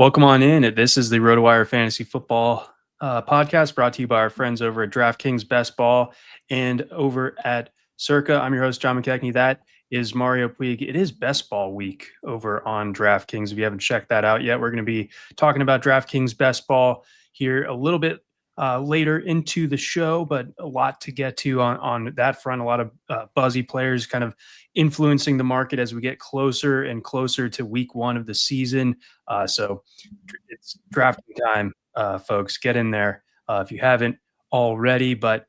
Welcome on in. This is the RotoWire Fantasy Football podcast brought to you by our friends over at DraftKings Best Ball and over at Circa. I'm your host, John McKechnie. That is Mario Puig. It is Best Ball week over on DraftKings. If you haven't checked that out yet, we're going to be talking about DraftKings Best Ball here a little bit later into the show, but a lot to get to on that front. A lot of buzzy players kind of influencing the market as we get closer and closer to week one of the season. So it's drafting time, folks. Get in there if you haven't already. But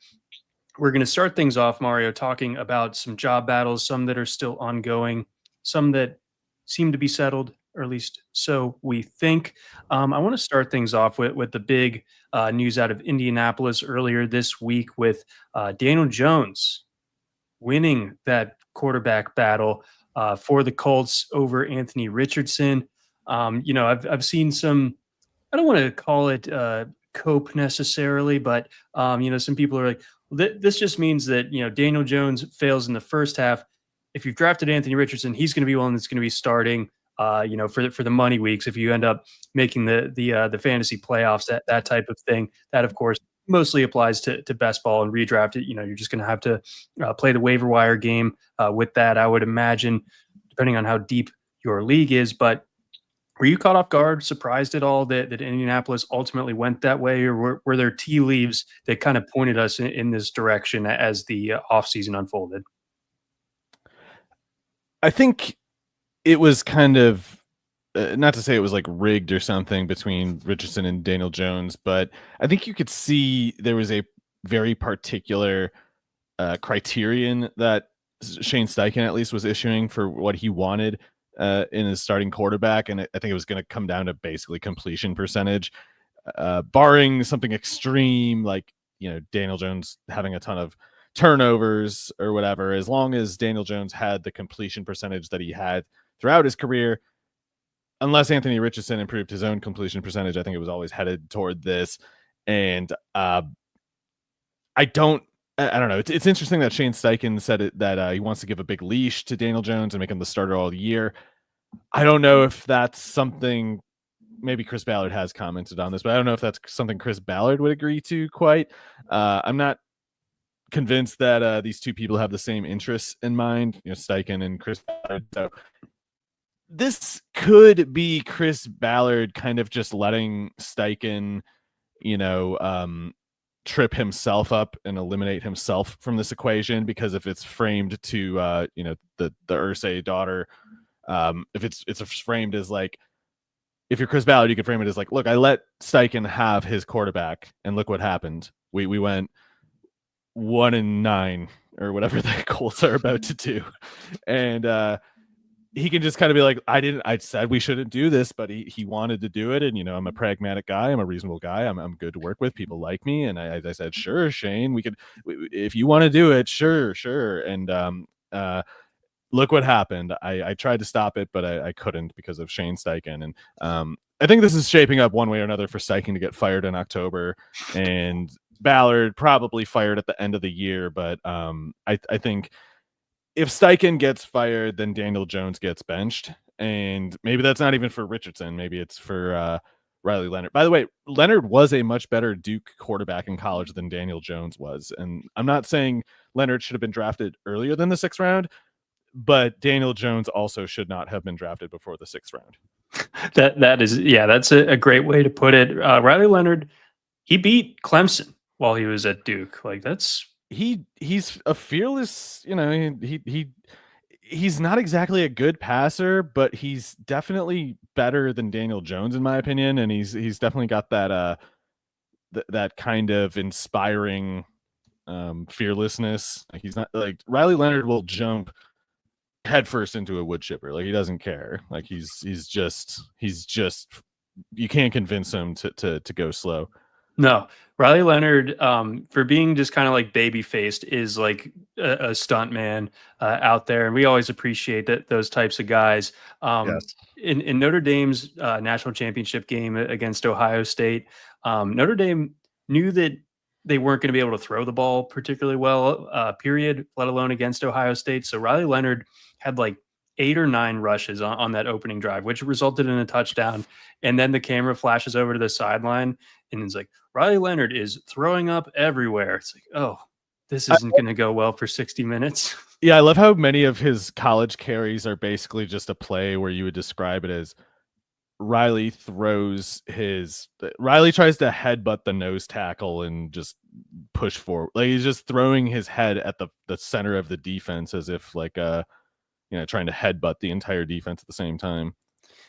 we're going to start things off, Mario, talking about some job battles, some that are still ongoing, some that seem to be settled, or at least so we think. I want to start things off with the big news out of Indianapolis earlier this week with Daniel Jones winning that quarterback battle for the Colts over Anthony Richardson. I've seen some, I don't want to call it cope necessarily, but some people are like, this just means that Daniel Jones fails in the first half. If you've drafted Anthony Richardson, he's going to be one that's going to be starting. For the money weeks, if you end up making the fantasy playoffs, that type of thing, that of course mostly applies to best ball and redraft. You're just going to have to play the waiver wire game with that, I would imagine, depending on how deep your league is. But were you caught off guard, surprised at all that Indianapolis ultimately went that way, or were there tea leaves that kind of pointed us in this direction as the offseason unfolded? I think it was kind of, not to say it was like rigged or something between Richardson and Daniel Jones, but I think you could see there was a very particular criterion that Shane Steichen at least was issuing for what he wanted in his starting quarterback. And I think it was going to come down to basically completion percentage, barring something extreme like, Daniel Jones having a ton of turnovers or whatever. As long as Daniel Jones had the completion percentage that he had throughout his career, unless Anthony Richardson improved his own completion percentage, I think it was always headed toward this. And I don't know. It's interesting that Shane Steichen said that he wants to give a big leash to Daniel Jones and make him the starter all year. I don't know if that's something, maybe Chris Ballard has commented on this, but I don't know if that's something Chris Ballard would agree to quite. I'm not convinced that these two people have the same interests in mind, Steichen and Chris Ballard. So this could be Chris Ballard kind of just letting Steichen, trip himself up and eliminate himself from this equation, because if it's framed to the Irsay daughter, if it's framed as like, if you're Chris Ballard, you could frame it as like, look, I let Steichen have his quarterback and look what happened. We went 1-9 or whatever the Colts are about to do, and he can just kind of be like, I said we shouldn't do this, but he wanted to do it. And, I'm a pragmatic guy. I'm a reasonable guy. I'm good to work with. People like me. And I said, sure, Shane, if you want to do it, sure. And look what happened. I tried to stop it, but I couldn't because of Shane Steichen. And I think this is shaping up one way or another for Steichen to get fired in October, and Ballard probably fired at the end of the year. But I think if Steichen gets fired, then Daniel Jones gets benched. And maybe that's not even for Richardson. Maybe it's for Riley Leonard. By the way, Leonard was a much better Duke quarterback in college than Daniel Jones was. And I'm not saying Leonard should have been drafted earlier than the 6th round, but Daniel Jones also should not have been drafted before the 6th round. That's a great way to put it. Riley Leonard, he beat Clemson while he was at Duke. Like, that's... He's a fearless, he's not exactly a good passer, but he's definitely better than Daniel Jones in my opinion, and he's definitely got that that kind of inspiring fearlessness. Like, he's not like Riley Leonard will jump headfirst into a wood chipper. Like, he doesn't care. Like, he's just you can't convince him to go slow. No, Riley Leonard, for being just kind of like baby-faced, is like a stunt man out there, and we always appreciate those types of guys. Yes. In Notre Dame's national championship game against Ohio State, Notre Dame knew that they weren't going to be able to throw the ball particularly well, period, let alone against Ohio State. So Riley Leonard had like 8 or 9 rushes on that opening drive, which resulted in a touchdown. And then the camera flashes over to the sideline and it's like, Riley Leonard is throwing up everywhere. It's like, oh, this isn't going to go well for 60 minutes. Yeah, I love how many of his college carries are basically just a play where you would describe it as Riley tries to headbutt the nose tackle and just push forward. Like he's just throwing his head at the center of the defense as if like trying to headbutt the entire defense at the same time.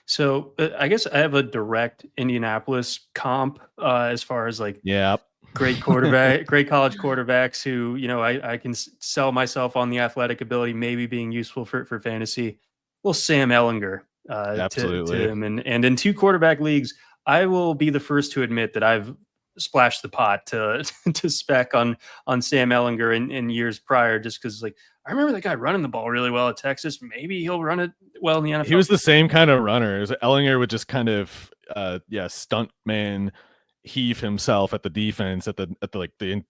So I guess I have a direct Indianapolis comp as far as like great quarterback, great college quarterbacks who, I can sell myself on the athletic ability, maybe being useful for fantasy. Well, Sam Ellinger to him. And in 2 quarterback leagues, I will be the first to admit that I've splashed the pot to spec on Sam Ellinger in years prior, just because like I remember that guy running the ball really well at Texas. Maybe he'll run it well in the NFL. He was the same kind of runner. Ellinger would just kind of stunt man heave himself at the defense at the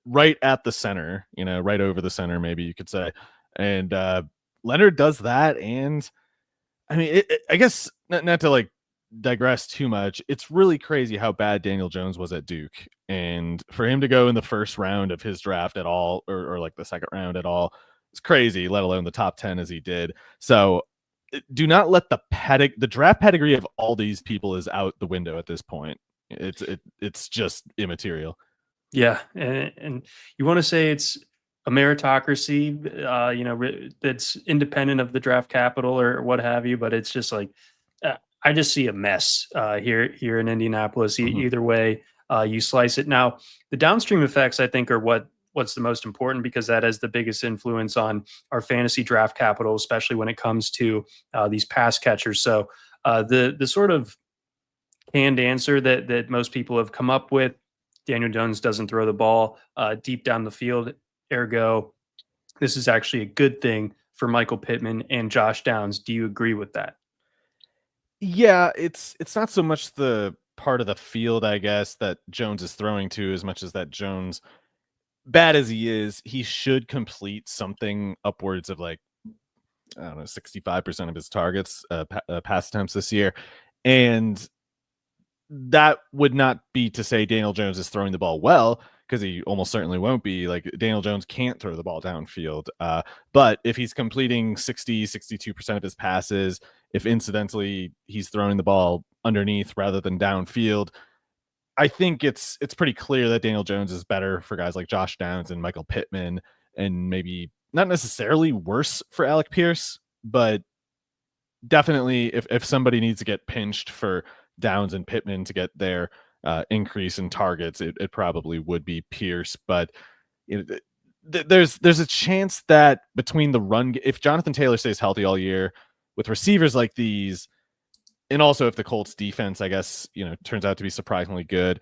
right at the center, right over the center, maybe you could say. And Leonard does that. And I mean, I guess not to like digress too much. It's really crazy how bad Daniel Jones was at Duke. And for him to go in the first round of his draft at all, or like the second round at all, it's crazy, let alone the top 10 as he did. So do not let the draft pedigree of all these people is out the window at this point. It's just immaterial. Yeah, and you want to say it's a meritocracy, that's independent of the draft capital or what have you, but it's just like I just see a mess here in Indianapolis. Either way you slice it. Now, the downstream effects, I think, are what's the most important, because that has the biggest influence on our fantasy draft capital, especially when it comes to these pass catchers. So the sort of canned answer that most people have come up with: Daniel Jones doesn't throw the ball deep down the field. Ergo, this is actually a good thing for Michael Pittman and Josh Downs. Do you agree with that? Yeah, it's not so much the part of the field, I guess, that Jones is throwing to, as much as that Jones, bad as he is, he should complete something upwards of like, I don't know, 65% of his targets, pass attempts this year. And that would not be to say Daniel Jones is throwing the ball well, because he almost certainly won't be. Like, Daniel Jones can't throw the ball downfield. But if he's completing 62% of his passes, if incidentally he's throwing the ball underneath rather than downfield, I think it's pretty clear that Daniel Jones is better for guys like Josh Downs and Michael Pittman, and maybe not necessarily worse for Alec Pierce, but definitely if somebody needs to get pinched for Downs and Pittman to get their increase in targets, it probably would be Pierce. But there's a chance that between the run, if Jonathan Taylor stays healthy all year with receivers like these, and also if the Colts defense, I guess, turns out to be surprisingly good,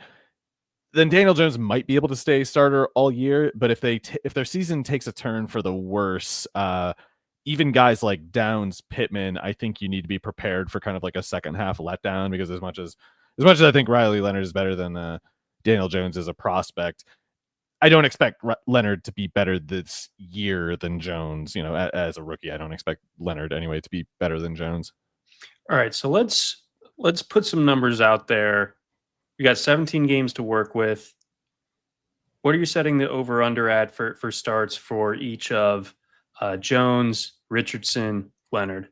then Daniel Jones might be able to stay starter all year. But if their season takes a turn for the worse, even guys like Downs, Pittman, I think you need to be prepared for kind of like a second half letdown, because as much as I think Riley Leonard is better than Daniel Jones as a prospect, I don't expect Leonard to be better this year than Jones. As a rookie, I don't expect Leonard anyway to be better than Jones. All right, so let's put some numbers out there. We got 17 games to work with. What are you setting the over/under at for starts for each of Jones, Richardson, Leonard?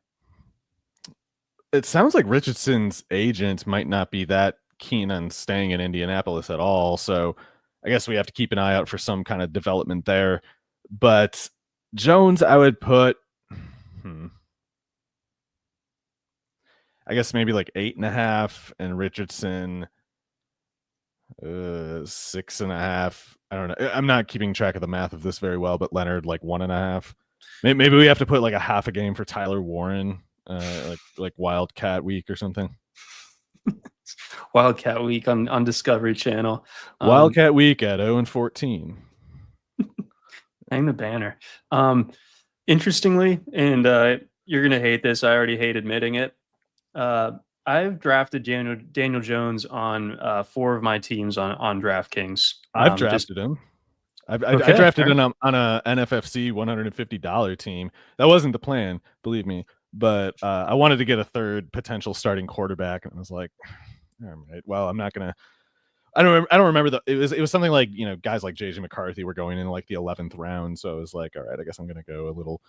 It sounds like Richardson's agent might not be that keen on staying in Indianapolis at all, so I guess we have to keep an eye out for some kind of development there. But Jones, I would put, I guess maybe like 8.5, and Richardson 6.5. I don't know. I'm not keeping track of the math of this very well, but Leonard like 1.5. Maybe we have to put like a half a game for Tyler Warren, like Wildcat Week or something. Wildcat Week on Discovery Channel. Wildcat Week at 0-14. Hang the banner. Interestingly, and you're gonna hate this, I already hate admitting it. I've drafted Daniel Jones on 4 of my teams on DraftKings. I've drafted him. I drafted him on a NFFC $150 team. That wasn't the plan, believe me. but I wanted to get a third potential starting quarterback, and I was like, all right, well, I'm not gonna. I don't remember it was something like, guys like JJ McCarthy were going in like the 11th round, so I was like, all right, I guess I'm gonna go a little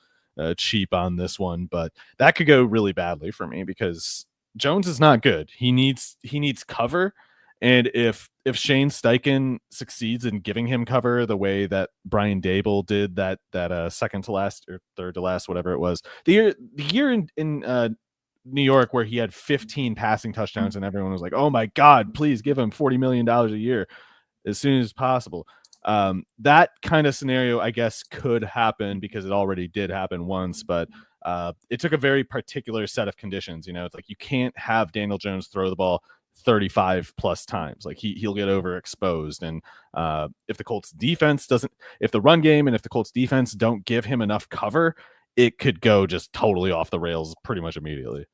cheap on this one, but that could go really badly for me because Jones is not good. He needs cover, and if Shane Steichen succeeds in giving him cover the way that Brian Dable did that second to last or third to last, whatever it was, the year in New York where he had 15 passing touchdowns and everyone was like, oh my God, please give him $40 million a year as soon as possible. That kind of scenario, I guess, could happen because it already did happen once, but it took a very particular set of conditions. It's like you can't have Daniel Jones throw the ball 35 plus times. Like he'll get overexposed. And if the run game and if the Colts defense don't give him enough cover, it could go just totally off the rails pretty much immediately.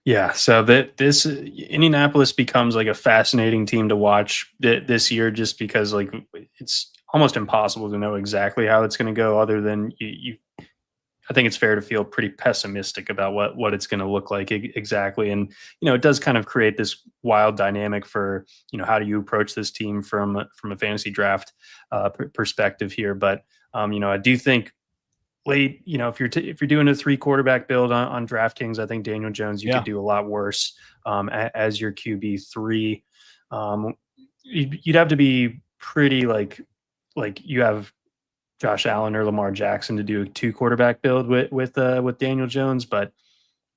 Yeah, so this Indianapolis becomes like a fascinating team to watch this year, just because like it's almost impossible to know exactly how it's going to go. Other than I think it's fair to feel pretty pessimistic about what it's going to look like exactly, and it does kind of create this wild dynamic for how do you approach this team from a fantasy draft perspective here. But I do think late, if you're doing a 3 quarterback build on DraftKings, I think Daniel Jones you could do a lot worse as your QB3. You'd have to be pretty like you have Josh Allen or Lamar Jackson to do a 2 quarterback build with Daniel Jones, but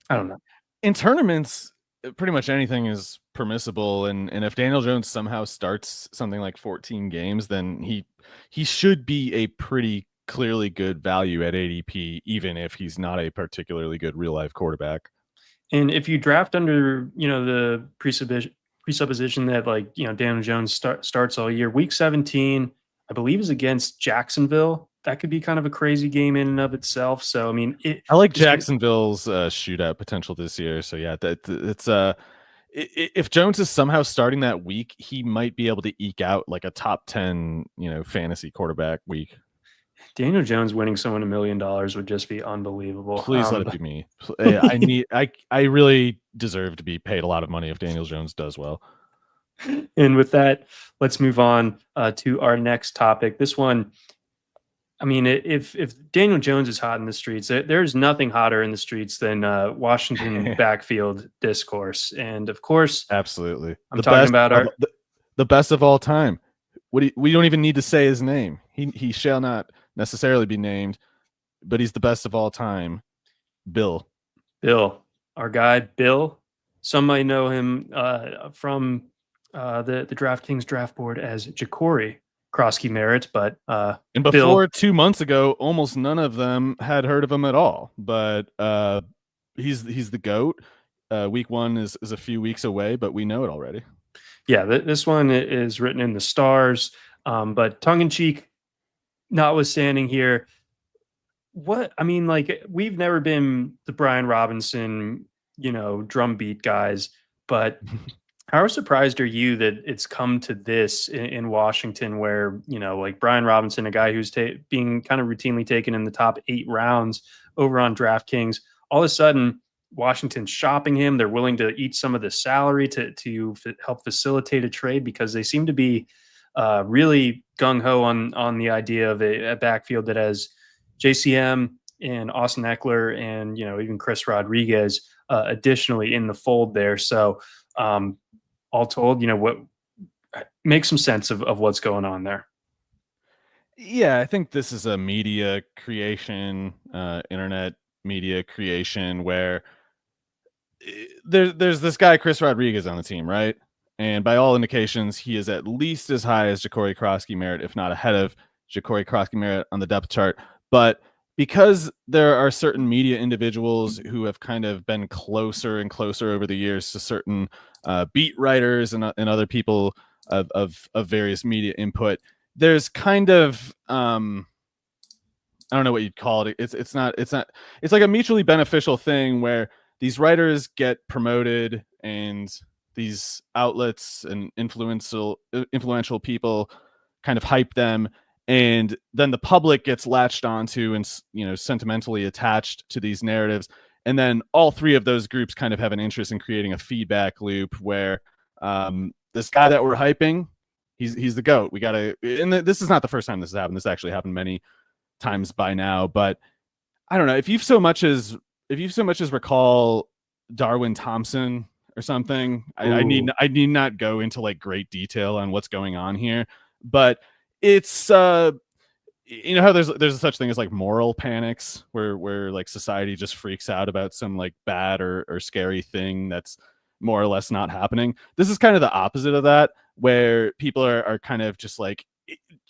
I don't know. In tournaments, pretty much anything is permissible, and if Daniel Jones somehow starts something like 14 games, then he should be a pretty clearly good value at ADP, even if he's not a particularly good real life quarterback. And if you draft under, the presupposition that like, Daniel Jones starts all year, week 17, I believe is against Jacksonville. That could be kind of a crazy game in and of itself. So, I mean, I like Jacksonville's shootout potential this year. So yeah, it's if Jones is somehow starting that week, he might be able to eke out like a top 10, fantasy quarterback week. Daniel Jones winning someone $1 million would just be unbelievable. Please let it be me. I really deserve to be paid a lot of money if Daniel Jones does well. And with that, let's move on to our next topic. This one, I mean, if Daniel Jones is hot in the streets, there's nothing hotter in the streets than Washington backfield discourse. And of course, absolutely, I'm talking about the best of all time. We don't even need to say his name. He shall not necessarily be named, but he's the best of all time. Bill, our guy, Bill. Some might know him from the DraftKings draft board as Jacory, Croskey-Merritt, but and before Bill, 2 months ago, almost none of them had heard of him at all. But he's the GOAT. Week 1 is a few weeks away, but we know it already. Yeah, this one is written in the stars, but tongue-in-cheek notwithstanding here, we've never been the Brian Robinson, drumbeat guys, but how surprised are you that it's come to this in Washington where, like Brian Robinson, a guy who's being kind of routinely taken in the top 8 rounds over on DraftKings, all of a sudden Washington's shopping him. They're willing to eat some of the salary to help facilitate a trade because they seem to be really gung-ho on the idea of a backfield that has JCM and Austin Eckler and, even Chris Rodriguez additionally in the fold there. So all told, what makes some sense of what's going on there. Yeah, I think this is a media creation, internet media creation where there's this guy, Chris Rodriguez, on the team, right? And by all indications, he is at least as high as Jacory Croskey-Merritt, if not ahead of Jacory Croskey-Merritt on the depth chart. But because there are certain media individuals who have kind of been closer and closer over the years to certain beat writers and other people of various media input, there's kind of I don't know what you'd call it. It's like a mutually beneficial thing where these writers get promoted and these outlets and influential people kind of hype them, and then the public gets latched onto and sentimentally attached to these narratives, And then all three of those groups kind of have an interest in creating a feedback loop where this guy that we're hyping, he's the GOAT. We got to, and this is not the first time this has happened. This actually happened many times by now, but I don't know if you've so much as recall Darwin Thompson or something. I need not go into like great detail on what's going on here, but it's you know how there's a such thing as like moral panics where like society just freaks out about some like bad or scary thing that's more or less not happening. This is kind of the opposite of that, where people are kind of just like,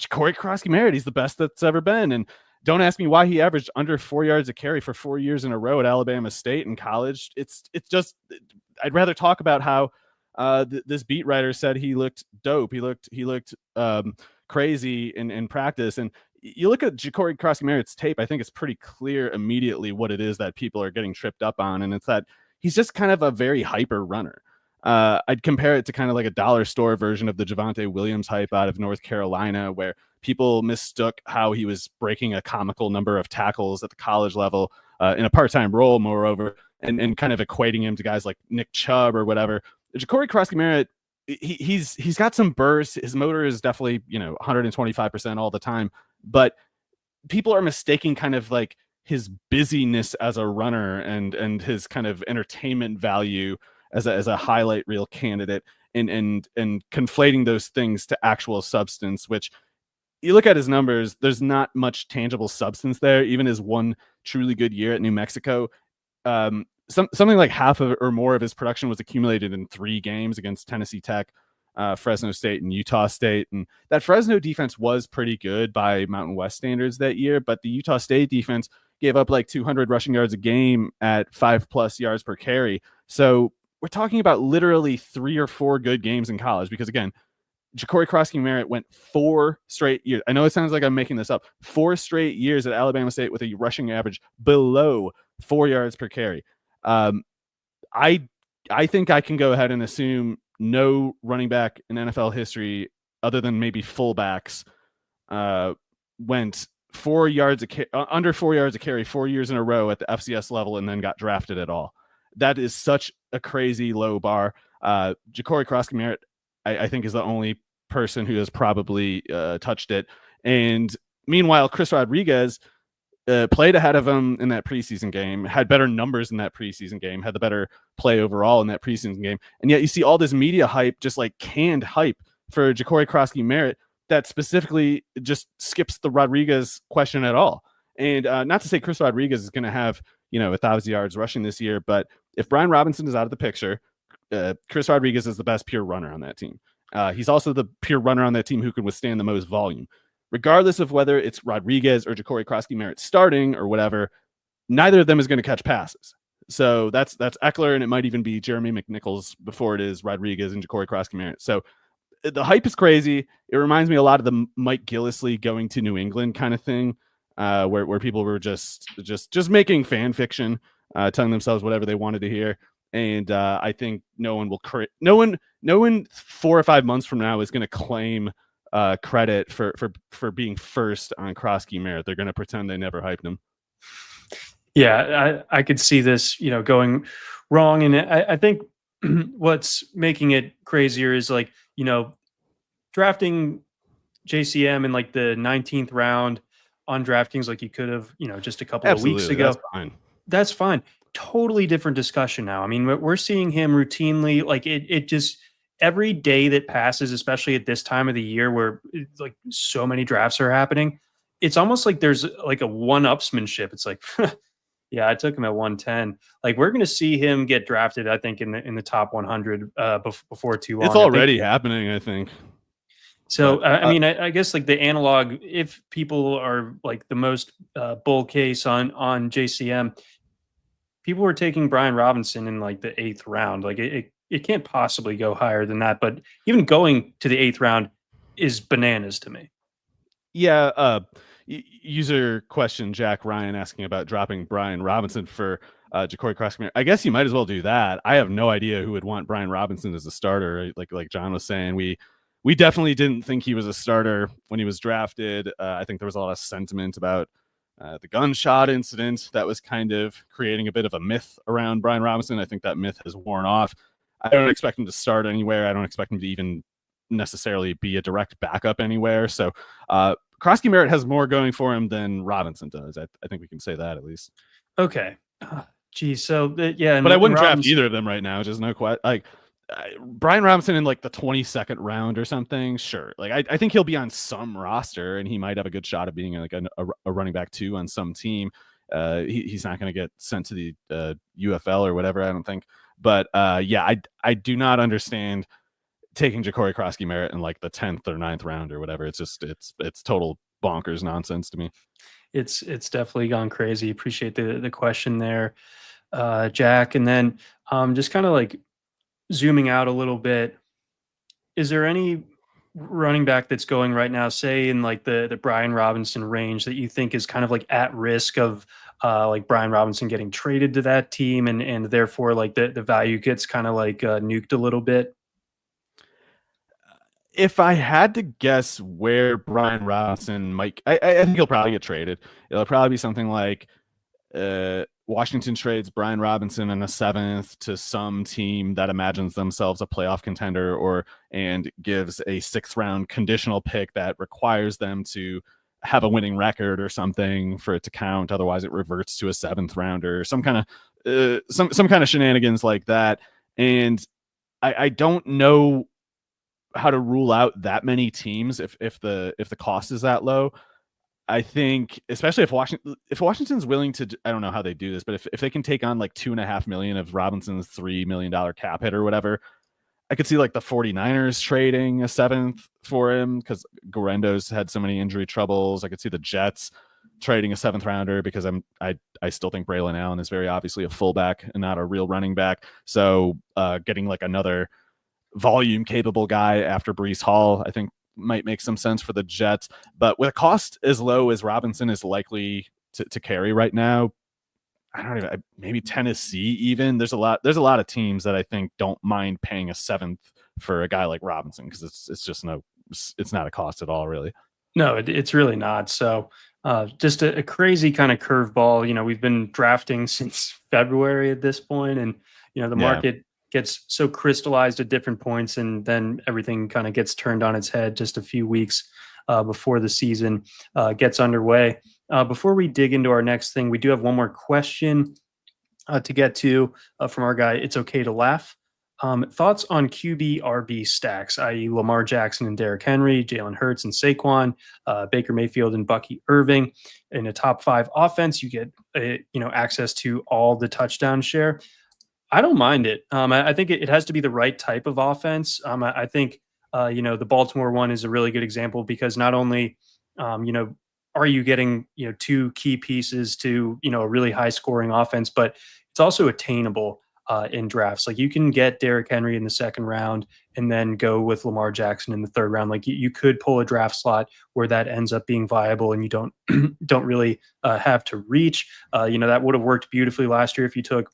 Croskey-Merritt, he's the best that's ever been. And don't ask me why he averaged under 4 yards a carry for 4 years in a row at Alabama State in college. It's just, I'd rather talk about how this beat writer said he looked dope. He looked crazy in practice. And you look at Jacory Croskey-Merritt's tape, I think it's pretty clear immediately what it is that people are getting tripped up on. And it's that he's just kind of a very hyper runner. I'd compare it to kind of like a dollar store version of the Javonte Williams hype out of North Carolina, where people mistook how he was breaking a comical number of tackles at the college level in a part-time role, moreover, and kind of equating him to guys like Nick Chubb or whatever. Jacory Croskey-Merritt, he's got some bursts. His motor is definitely 125% all the time, but people are mistaking kind of like his busyness as a runner and his kind of entertainment value as a highlight reel candidate and conflating those things to actual substance, which you look at his numbers, there's not much tangible substance there. Even his one truly good year at New Mexico, something like half of or more of his production was accumulated in 3 games against Tennessee Tech, Fresno State, and Utah State. And that Fresno defense was pretty good by Mountain West standards that year, but the Utah State defense gave up like 200 rushing yards a game at 5+ yards per carry. So we're talking about literally 3 or 4 good games in college, because again, Jacory Croskey-Merritt went 4 straight years. I know it sounds like I'm making this up. 4 straight years at Alabama State with a rushing average below 4 yards per carry. I think I can go ahead and assume no running back in NFL history, other than maybe fullbacks, went 4 yards under 4 yards a carry 4 years in a row at the FCS level and then got drafted at all. That is such a crazy low bar. Jacory Croskey-Merritt, I think, is the only person who has probably touched it. And meanwhile, Chris Rodriguez played ahead of him in that preseason game, had better numbers in that preseason game, had the better play overall in that preseason game. And yet you see all this media hype, just like canned hype for Jacory Croskey-Merritt, that specifically just skips the Rodriguez question at all. And not to say Chris Rodriguez is going to have 1,000 yards rushing this year, but if Brian Robinson is out of the picture, Chris Rodriguez is the best pure runner on that team. He's also the pure runner on that team who can withstand the most volume. Regardless of whether it's Rodriguez or Jacory Croskey-Merritt starting or whatever, neither of them is going to catch passes. So that's Eckler, and it might even be Jeremy McNichols before it is Rodriguez and Jacory Croskey-Merritt. So the hype is crazy. It reminds me a lot of the Mike Gillislee going to New England kind of thing, where people were just making fan fiction, telling themselves whatever they wanted to hear. And I think no one 4 or 5 months from now is going to claim credit for being first on Croskey-Merritt. They're going to pretend they never hyped him. Yeah, I could see this, going wrong. And I think what's making it crazier is like, drafting JCM in like the 19th round on DraftKings, like you could have, just a couple of weeks ago. That's fine. Totally different discussion now. I mean, we're seeing him routinely, like it just every day that passes, especially at this time of the year where like so many drafts are happening, it's almost like there's like a one-upsmanship. It's like, yeah, I took him at 110. Like we're going to see him get drafted, I think, in the top 100 before too long. It's already happening, I think. So, I mean, I guess like the analog, if people are like the most bull case on JCM, people were taking Brian Robinson in like the 8th round. Like it can't possibly go higher than that. But even going to the 8th round is bananas to me. Yeah. User question, Jack Ryan, asking about dropping Brian Robinson for Jacory Croskey-Merritt. I guess you might as well do that. I have no idea who would want Brian Robinson as a starter. Like John was saying, we definitely didn't think he was a starter when he was drafted. I think there was a lot of sentiment about the gunshot incident that was kind of creating a bit of a myth around Brian Robinson. I think that myth has worn off. I don't expect him to start anywhere. I don't expect him to even necessarily be a direct backup anywhere. So Croskey-Merritt has more going for him than Robinson does. I think we can say that at least. Okay. Geez. So yeah, but I wouldn't draft either of them right now. Just no question. Like Brian Robinson in like the 22nd round or something. Sure. Like I think he'll be on some roster and he might have a good shot of being like a running back 2 on some team. He's not going to get sent to the UFL or whatever. I don't think. But yeah, I do not understand taking Jacory Croskey-Merritt in like the 10th or 9th round or whatever. It's just it's total bonkers nonsense to me. It's definitely gone crazy. Appreciate the question there, Jack. And then just kind of like zooming out a little bit, is there any running back that's going right now, say in like the Brian Robinson range, that you think is kind of like at risk of like Brian Robinson getting traded to that team and therefore like the value gets kind of like nuked a little bit? If I had to guess where Brian Robinson might, I think he'll probably get traded. It'll probably be something like Washington trades Brian Robinson in a 7th to some team that imagines themselves a playoff contender, and gives a 6th round conditional pick that requires them to have a winning record or something for it to count. Otherwise, it reverts to a 7th rounder, some kind of shenanigans like that. And I don't know how to rule out that many teams if the cost is that low. I think especially if Washington's willing to, I don't know how they do this, but if they can take on like $2.5 million of Robinson's $3 million cap hit or whatever, I could see like the 49ers trading a 7th for him because Guarendo's had so many injury troubles. I could see the Jets trading a 7th rounder because I still think Braylon Allen is very obviously a fullback and not a real running back. So getting like another volume capable guy after Breece Hall, I think might make some sense for the Jets. But with a cost as low as Robinson is likely to carry right now, I don't even, maybe Tennessee even. There's a lot of teams that I think don't mind paying a 7th for a guy like Robinson because it's not a cost at all, really. No, it's really not. So just a crazy kind of curveball. You know, we've been drafting since February at this point, and the market gets so crystallized at different points, and then everything kind of gets turned on its head just a few weeks before the season gets underway. Before we dig into our next thing, we do have one more question to get to from our guy, It's Okay to Laugh. Thoughts on QB RB stacks, i.e. Lamar Jackson and Derrick Henry, Jalen Hurts and Saquon, Baker Mayfield and Bucky Irving. In a top 5 offense, you get access to all the touchdown share. I don't mind it. I think it has to be the right type of offense. I think the Baltimore one is a really good example because not only are you getting 2 key pieces to a really high scoring offense, but it's also attainable in drafts. Like you can get Derrick Henry in the 2nd round and then go with Lamar Jackson in the 3rd round. Like you could pull a draft slot where that ends up being viable and you don't really have to reach. That would have worked beautifully last year if you took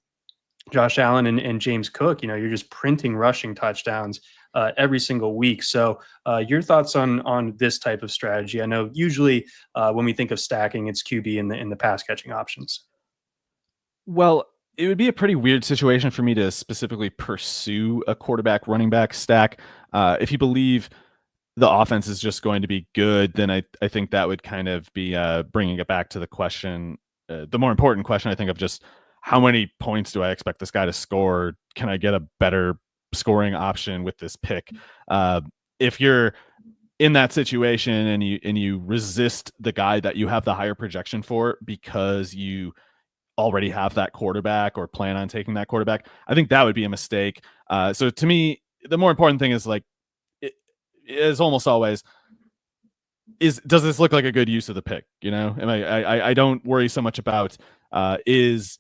Josh Allen and James Cook. You're just printing rushing touchdowns every single week. So your thoughts on this type of strategy? I know usually when we think of stacking, it's QB in the pass catching options. Well, it would be a pretty weird situation for me to specifically pursue a quarterback running back stack. If you believe the offense is just going to be good, then I think that would kind of be bringing it back to the question, the more important question, I think, of just how many points do I expect this guy to score? Can I get a better scoring option with this pick? If you're in that situation and you resist the guy that you have the higher projection for because you already have that quarterback or plan on taking that quarterback, I think that would be a mistake. So to me, the more important thing is like, it is almost always, does this look like a good use of the pick? I don't worry so much about is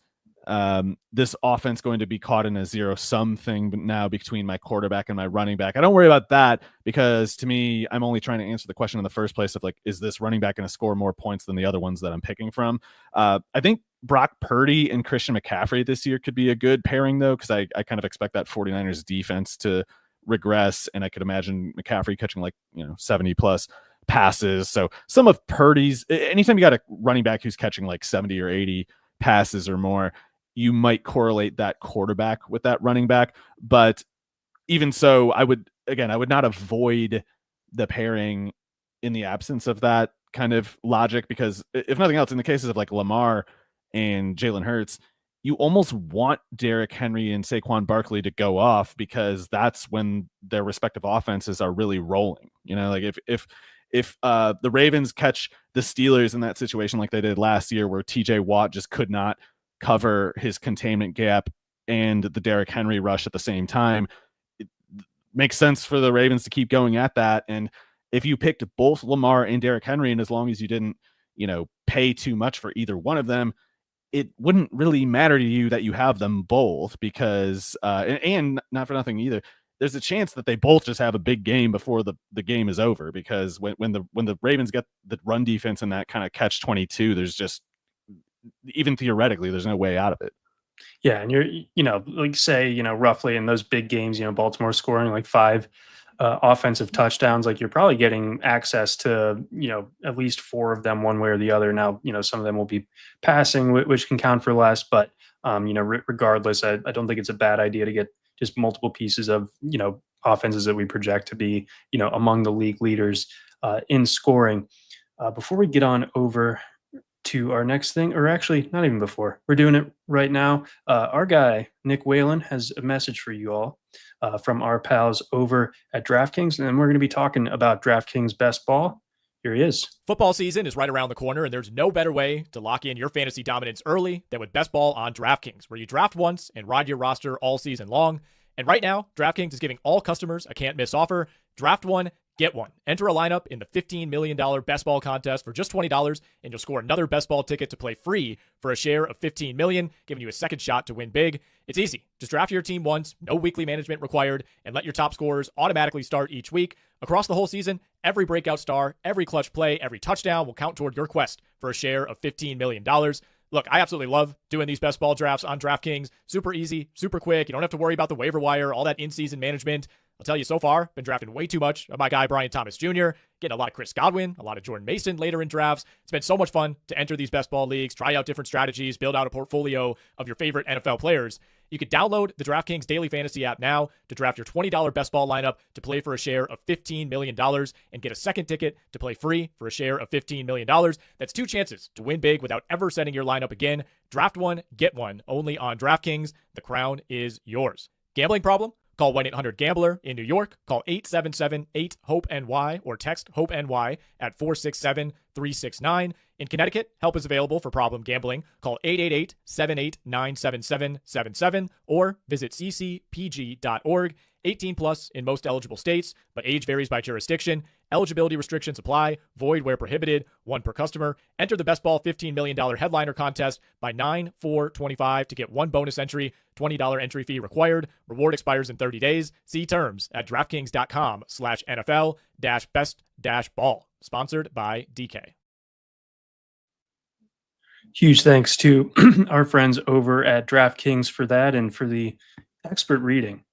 this offense going to be caught in a zero-sum thing now between my quarterback and my running back. I don't worry about that because to me, I'm only trying to answer the question in the first place of like, is this running back going to score more points than the other ones that I'm picking from? I think Brock Purdy and Christian McCaffrey this year could be a good pairing though, because I kind of expect that 49ers defense to regress, and I could imagine McCaffrey catching like 70 plus passes. So some of Purdy's, anytime you got a running back who's catching like 70 or 80 passes or more, you might correlate that quarterback with that running back. But even so, I would not avoid the pairing in the absence of that kind of logic, because if nothing else, in the cases of like Lamar and Jalen Hurts, you almost want Derrick Henry and Saquon Barkley to go off, because that's when their respective offenses are really rolling. Like if the Ravens catch the Steelers in that situation like they did last year, where TJ Watt just could not cover his containment gap and the Derrick Henry rush at the same time, it makes sense for the Ravens to keep going at that. And if you picked both Lamar and Derrick Henry, and as long as you didn't, pay too much for either one of them, it wouldn't really matter to you that you have them both, because and not for nothing either, there's a chance that they both just have a big game before the game is over, because when the Ravens get the run defense in that kind of catch 22, there's just, even theoretically, there's no way out of it. Yeah, and you're, like say, roughly in those big games, Baltimore scoring like 5 offensive touchdowns, like you're probably getting access to, at least 4 of them one way or the other. Now, some of them will be passing, which can count for less, but, regardless, I don't think it's a bad idea to get just multiple pieces of, offenses that we project to be, among the league leaders in scoring. Before we get on over to our next thing, or actually not even before, we're doing it right now. Our guy, Nick Whalen, has a message for you all from our pals over at DraftKings. And then we're going to be talking about DraftKings best ball. Here he is. Football season is right around the corner, and there's no better way to lock in your fantasy dominance early than with best ball on DraftKings, where you draft once and ride your roster all season long. And right now, DraftKings is giving all customers a can't-miss offer. Draft one, get one. Enter a lineup in the $15 million best ball contest for just $20, and you'll score another best ball ticket to play free for a share of $15 million, giving you a second shot to win big. It's easy. Just draft your team once, no weekly management required, and let your top scorers automatically start each week. Across the whole season, every breakout star, every clutch play, every touchdown will count toward your quest for a share of $15 million. Look, I absolutely love doing these best ball drafts on DraftKings. Super easy, super quick. You don't have to worry about the waiver wire, all that in-season management. I'll tell you, so far, been drafting way too much of my guy, Brian Thomas Jr., getting a lot of Chris Godwin, a lot of Jordan Mason later in drafts. It's been so much fun to enter these best ball leagues, try out different strategies, build out a portfolio of your favorite NFL players. You can download the DraftKings Daily Fantasy app now to draft your $20 best ball lineup to play for a share of $15 million and get a second ticket to play free for a share of $15 million. That's 2 chances to win big without ever setting your lineup again. Draft one, get one, only on DraftKings. The crown is yours. Gambling problem? Call 1-800-GAMBLER in New York. Call 877-8-HOPE-NY or text HOPE-NY at 467-369. In Connecticut, help is available for problem gambling. Call 888-789-7777 or visit ccpg.org. 18 plus in most eligible states, but age varies by jurisdiction. Eligibility restrictions apply. Void where prohibited. 1 per customer. Enter the Best Ball $15 million headliner contest by 9/4/25 to get 1 bonus entry. $20 entry fee required. Reward expires in 30 days. See terms at DraftKings.com/NFL-best-ball. Sponsored by DK. Huge thanks to our friends over at DraftKings for that, and for the expert reading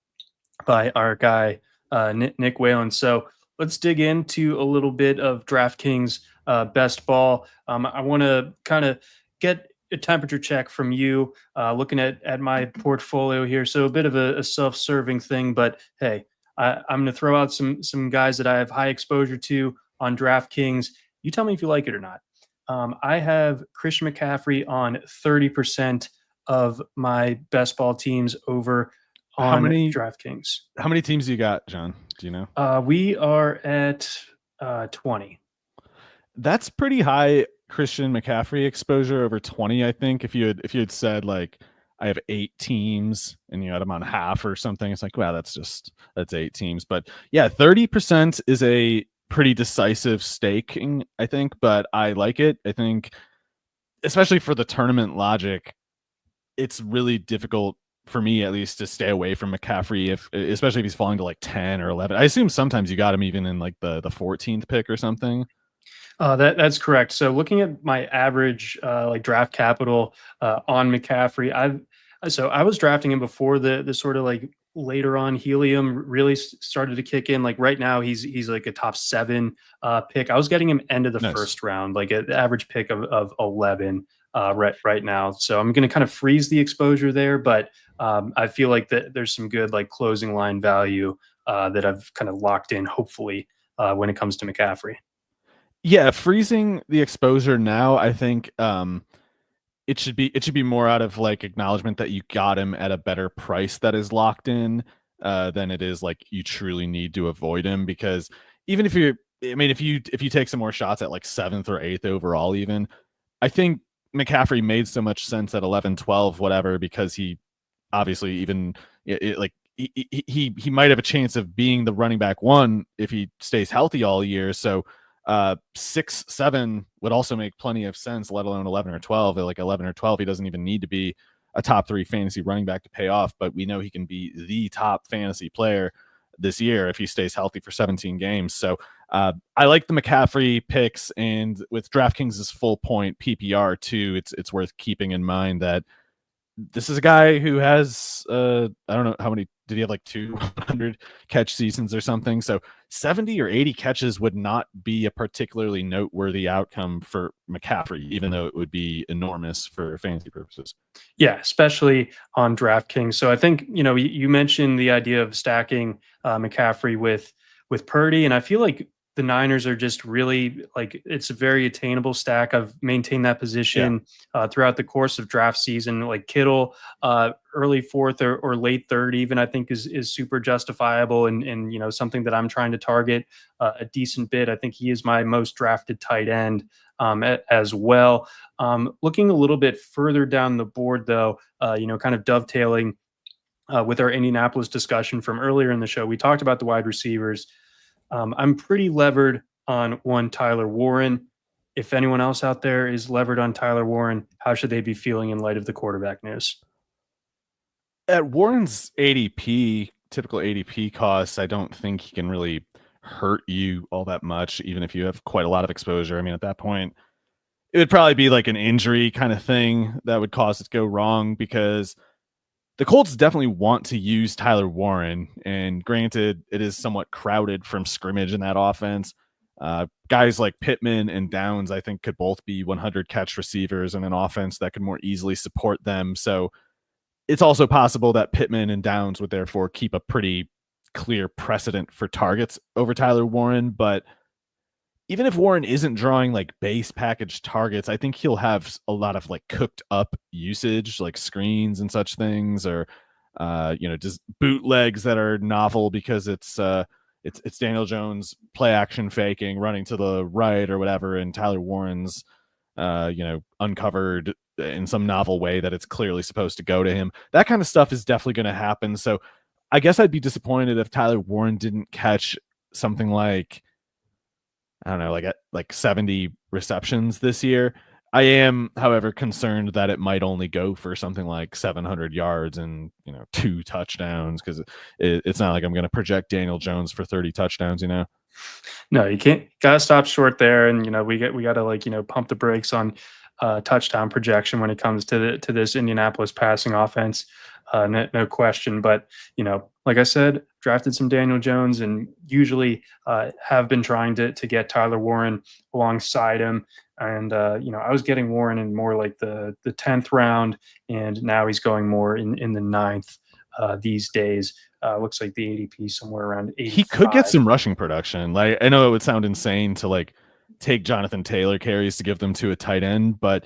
by our guy, Nick Whalen. So let's dig into a little bit of DraftKings best ball. I want to kind of get a temperature check from you, looking at my portfolio here. So a bit of a self-serving thing, but hey, I'm going to throw out some guys that I have high exposure to on DraftKings. You tell me if you like it or not. I have Christian McCaffrey on 30% of my best ball teams over on DraftKings. How many teams you got, John? Do you know? We are at 20. That's pretty high Christian McCaffrey exposure, over 20, I think. If you had said like I have 8 teams and you had them on half or something, it's like, wow, that's 8 teams. But yeah, 30% is a pretty decisive staking, I think, but I like it. I think, especially for the tournament logic, it's really difficult for me, at least, to stay away from McCaffrey, especially if he's falling to like 10 or 11. I assume sometimes you got him even in like the 14th pick or something. That's correct. So looking at my average like draft capital on McCaffrey, I was drafting him before the sort of like later on helium really started to kick in. Like right now, he's like a top 7 pick. I was getting him end of the first round, like an average pick of 11 right now. So I'm going to kind of freeze the exposure there, but I feel like that there's some good like closing line value that I've kind of locked in, hopefully, when it comes to McCaffrey. Yeah, freezing the exposure now, I think it should be more out of like acknowledgement that you got him at a better price that is locked in than it is like you truly need to avoid him, because even if you take some more shots at like 7th or 8th overall, even I think McCaffrey made so much sense at 11, 12, whatever, because he obviously even he might have a chance of being the running back 1 if he stays healthy all year. So 6, 7 would also make plenty of sense, let alone 11 or 12. Like 11 or 12, he doesn't even need to be a top 3 fantasy running back to pay off, but we know he can be the top fantasy player this year if he stays healthy for 17 games. So I like the McCaffrey picks, and with DraftKings' full point PPR too, it's worth keeping in mind that this is a guy who has I don't know how many, did he have like 200 catch seasons or something? So 70 or 80 catches would not be a particularly noteworthy outcome for McCaffrey, even though it would be enormous for fantasy purposes. Yeah, especially on DraftKings. So I think, you mentioned the idea of stacking McCaffrey with Purdy, and I feel like the Niners are just really like, it's a very attainable stack. I've maintained that position throughout the course of draft season. Like Kittle, early 4th or late 3rd, even, I think is super justifiable and something that I'm trying to target a decent bit. I think he is my most drafted tight end as well. Looking a little bit further down the board, though, kind of dovetailing with our Indianapolis discussion from earlier in the show, we talked about the wide receivers. I'm pretty levered on one Tyler Warren. If anyone else out there is levered on Tyler Warren, how should they be feeling in light of the quarterback news? At Warren's typical ADP costs, I don't think he can really hurt you all that much, even if you have quite a lot of exposure. I mean, at that point, it would probably be like an injury kind of thing that would cause it to go wrong, because the Colts definitely want to use Tyler Warren, and granted, it is somewhat crowded from scrimmage in that offense. Guys like Pittman and Downs, I think, could both be 100 catch receivers in an offense that could more easily support them. So it's also possible that Pittman and Downs would therefore keep a pretty clear precedent for targets over Tyler Warren. But even if Warren isn't drawing like base package targets, I think he'll have a lot of like cooked up usage, like screens and such things, or just bootlegs that are novel because it's Daniel Jones play action faking, running to the right or whatever, and Tyler Warren's uncovered in some novel way that it's clearly supposed to go to him. That kind of stuff is definitely going to happen. So I guess I'd be disappointed if Tyler Warren didn't catch something like, I don't know, like 70 receptions this year. I am, however, concerned that it might only go for something like 700 yards and 2 touchdowns, because it's not like I'm going to project Daniel Jones for 30 touchdowns. No, you can't. Gotta stop short there, and we got to pump the brakes on touchdown projection when it comes to this Indianapolis passing offense. No question. But like I said, drafted some Daniel Jones, and usually have been trying to get Tyler Warren alongside him. And I was getting Warren in more like the 10th round, and now he's going more in the 9th these days. Looks like the ADP somewhere around 85. He could get some rushing production. Like, I know it would sound insane to like take Jonathan Taylor carries to give them to a tight end, but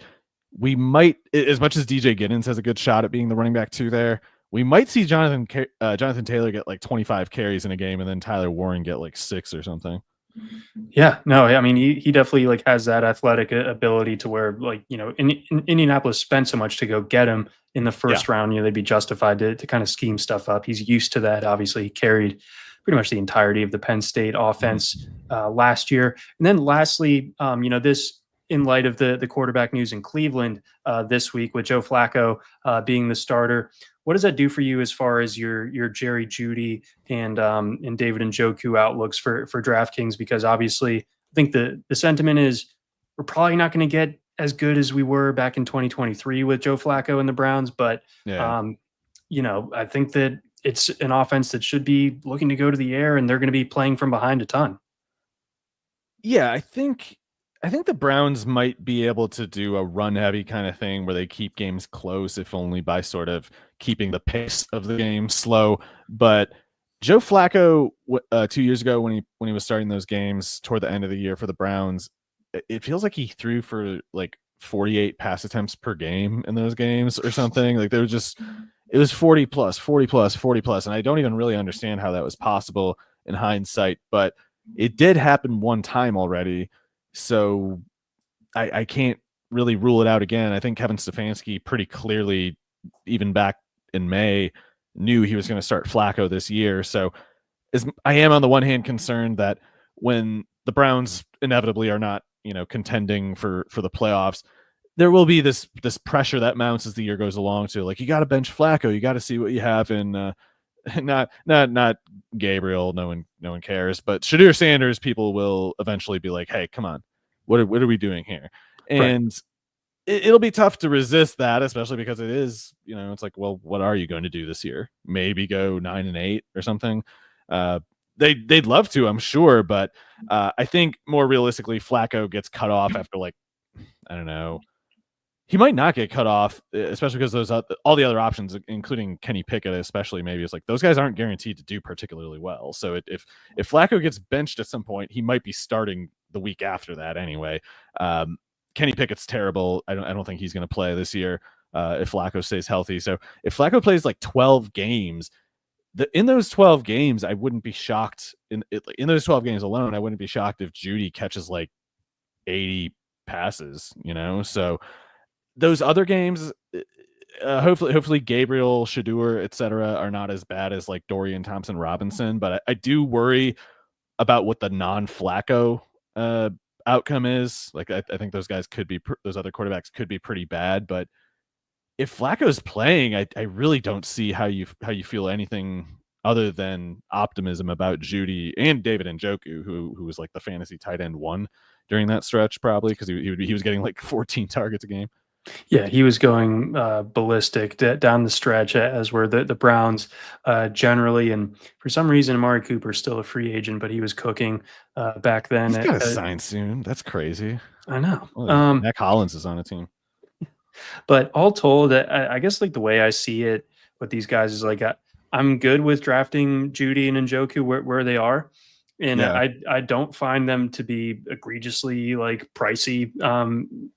we might, as much as DJ Giddens has a good shot at being the running back 2 there, we might see Jonathan Taylor get like 25 carries in a game, and then Tyler Warren get like 6 or something. Yeah, no, I mean, he definitely like has that athletic ability to where in Indianapolis spent so much to go get him in the first round, they'd be justified to kind of scheme stuff up. He's used to that. Obviously, he carried pretty much the entirety of the Penn State offense last year. And then lastly, this, in light of the quarterback news in Cleveland this week with Joe Flacco being the starter, what does that do for you as far as your Jerry Jeudy and David Njoku outlooks for DraftKings? Because obviously, I think the sentiment is we're probably not going to get as good as we were back in 2023 with Joe Flacco and the Browns. But I think that it's an offense that should be looking to go to the air, and they're going to be playing from behind a ton. Yeah, I think the Browns might be able to do a run heavy kind of thing where they keep games close, if only by sort of keeping the pace of the game slow. But Joe Flacco, 2 years ago when he was starting those games toward the end of the year for the Browns, it feels like he threw for like 48 pass attempts per game in those games or something. Like it was 40 plus, 40 plus, 40 plus. And I don't even really understand how that was possible in hindsight, but it did happen one time already. So I can't really rule it out again. I think Kevin Stefanski pretty clearly, even back in May, knew he was going to start Flacco this year. So I am on the one hand concerned that when the Browns inevitably are not, contending for the playoffs, there will be this pressure that mounts as the year goes along to like, you got to bench Flacco. You got to see what you have in not Gabriel. No one cares, but Shadir Sanders, people will eventually be like, hey, come on. What are we doing here? And it'll be tough to resist that, especially because it is, it's like, well, what are you going to do this year? Maybe go 9-8 or something. They'd love to, I'm sure, but I think more realistically, Flacco gets cut off after like, I don't know. He might not get cut off, especially because all the other options, including Kenny Pickett, especially maybe, it's like those guys aren't guaranteed to do particularly well. So if Flacco gets benched at some point, he might be starting the week after that anyway. Kenny Pickett's terrible. I don't think he's going to play this year if Flacco stays healthy. So if Flacco plays like 12 games, in those 12 games, I wouldn't be shocked. In those 12 games alone, I wouldn't be shocked if Jeudy catches like 80 passes. So those other games, hopefully Gabriel, Shadur, etc., are not as bad as like Dorian Thompson-Robinson. But I do worry about what the non-Flacco outcome is. Like I think those guys those other quarterbacks could be pretty bad. But if Flacco's playing, I really don't see how you feel anything other than optimism about Jeudy and David Njoku, who was like the fantasy tight end 1 during that stretch, probably because he was getting like 14 targets a game. Yeah, he was going ballistic down the stretch, as were the Browns generally. And for some reason, Amari Cooper's still a free agent, but he was cooking back then. He's got to sign soon. That's crazy. I know. Mac Hollins is on a team. But all told, I guess like the way I see it with these guys is like I'm good with drafting Jeudy and Njoku where they are. And Yeah. I don't find them to be egregiously like pricey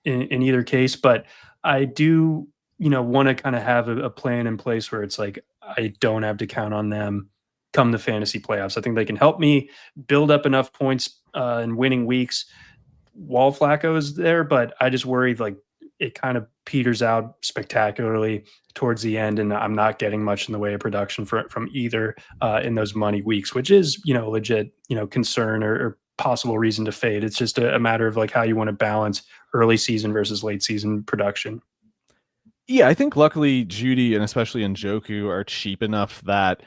in either case, but I do, want to kind of have a plan in place where it's like I don't have to count on them come the fantasy playoffs. I think they can help me build up enough points in winning weeks while Flacco is there, but I just worry like it kind of peters out spectacularly towards the end, and I'm not getting much in the way of production from either in those money weeks, which is, legit, concern or possible reason to fade. It's just a matter of like how you want to balance early season versus late season production. Yeah, I think luckily Jeudy and especially Njoku are cheap enough that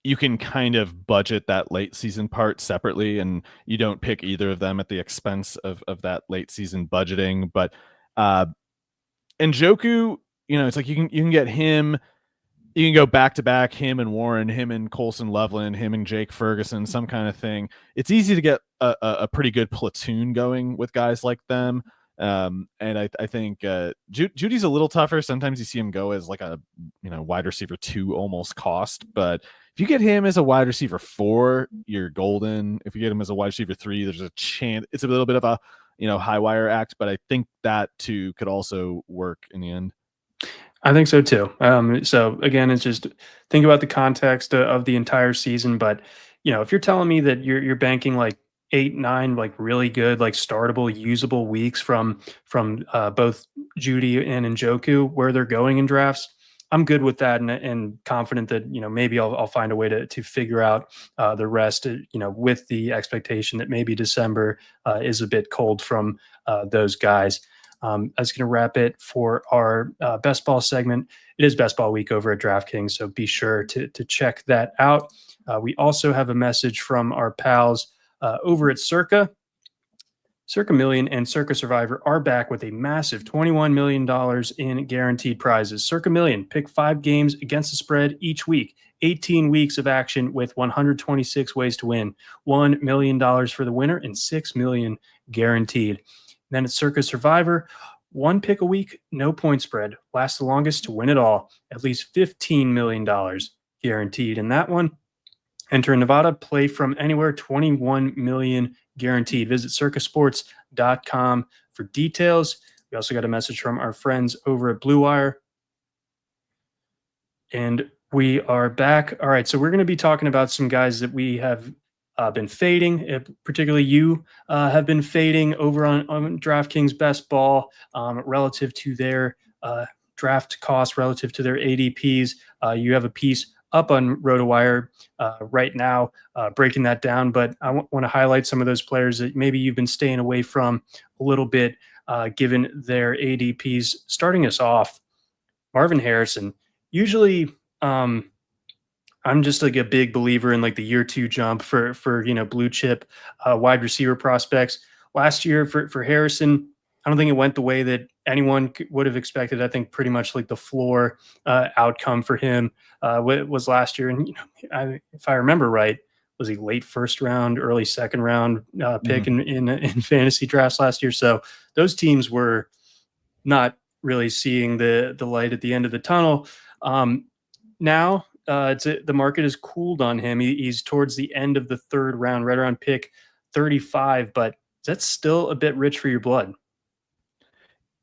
you can kind of budget that late season part separately, and you don't pick either of them at the expense of that late season budgeting. But Njoku, it's like you can get him. You can go back to back, him and Warren, him and Colson Loveland, him and Jake Ferguson, some kind of thing. It's easy to get a pretty good platoon going with guys like them. And I think Judy's a little tougher. Sometimes you see him go as like a wide receiver 2 almost cost, but if you get him as a wide receiver 4, you're golden. If you get him as a wide receiver 3, there's a chance. It's a little bit of a high wire act, but I think that too could also work in the end. I think so too. So again, it's just think about the context of the entire season. But if you're telling me that you're banking like 8-9 like really good like startable usable weeks from both Jeudy and Njoku where they're going in drafts, I'm good with that and confident that maybe I'll find a way to figure out the rest. With the expectation that maybe December is a bit cold from those guys. That's going to wrap it for our best ball segment. It is best ball week over at DraftKings, so be sure to check that out. We also have a message from our pals over at Circa. Circa Million and Circa Survivor are back with a massive $21 million in guaranteed prizes. Circa Million, pick 5 games against the spread each week. 18 weeks of action with 126 ways to win. $1 million for the winner and $6 million guaranteed. Then at Circa Survivor, 1 pick a week, no point spread. Lasts the longest to win it all. At least $15 million guaranteed in that one. Enter in Nevada, play from anywhere, 21 million guaranteed. Visit circasports.com for details. We also got a message from our friends over at Blue Wire. And we are back. All right, so we're going to be talking about some guys that we have been fading, particularly you have been fading over on DraftKings Best Ball relative to their draft costs, relative to their ADPs. You have a piece up on RotoWire right now, breaking that down. But I want to highlight some of those players that maybe you've been staying away from a little bit, given their ADPs. Starting us off, Marvin Harrison. Usually, I'm just like a big believer in like the year 2 jump for blue chip wide receiver prospects. Last year for Harrison, I don't think it went the way that anyone would have expected. I think pretty much like the floor outcome for him was last year. And if I remember right, was he late first round, early second round pick in fantasy drafts last year? So those teams were not really seeing the light at the end of the tunnel. Now the market has cooled on him. He's towards the end of the 3rd round, right around pick 35, but that's still a bit rich for your blood.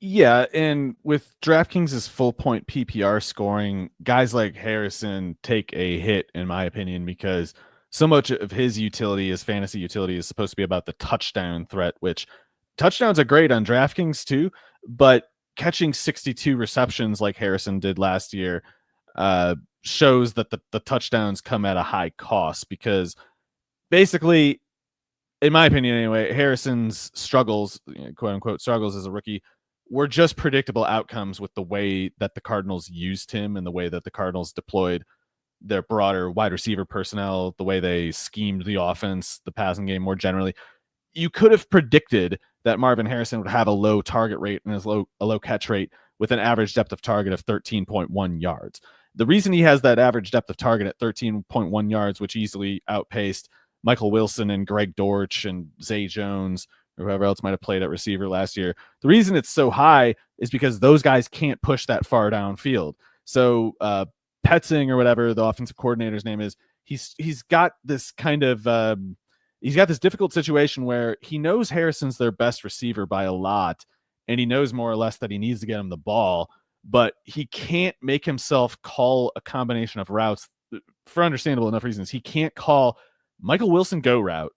Yeah, and with DraftKings' full point PPR scoring, guys like Harrison take a hit, in my opinion, because so much of his utility, his fantasy utility, is supposed to be about the touchdown threat, which touchdowns are great on DraftKings too, but catching 62 receptions like Harrison did last year shows that the touchdowns come at a high cost, because basically, in my opinion anyway, Harrison's struggles, quote unquote struggles as a rookie, were just predictable outcomes with the way that the Cardinals used him and the way that the Cardinals deployed their broader wide receiver personnel, the way they schemed the offense, the passing game more generally. You could have predicted that Marvin Harrison would have a low target rate and a low catch rate with an average depth of target of 13.1 yards. The reason he has that average depth of target at 13.1 yards, which easily outpaced Michael Wilson and Greg Dortch and Zay Jones, or whoever else might have played at receiver last year. The reason it's so high is because those guys can't push that far downfield. So Petzing, or whatever the offensive coordinator's name is, he's got this kind of he's got this difficult situation where he knows Harrison's their best receiver by a lot, and he knows more or less that he needs to get him the ball, but he can't make himself call a combination of routes for understandable enough reasons. He can't call Michael Wilson go route,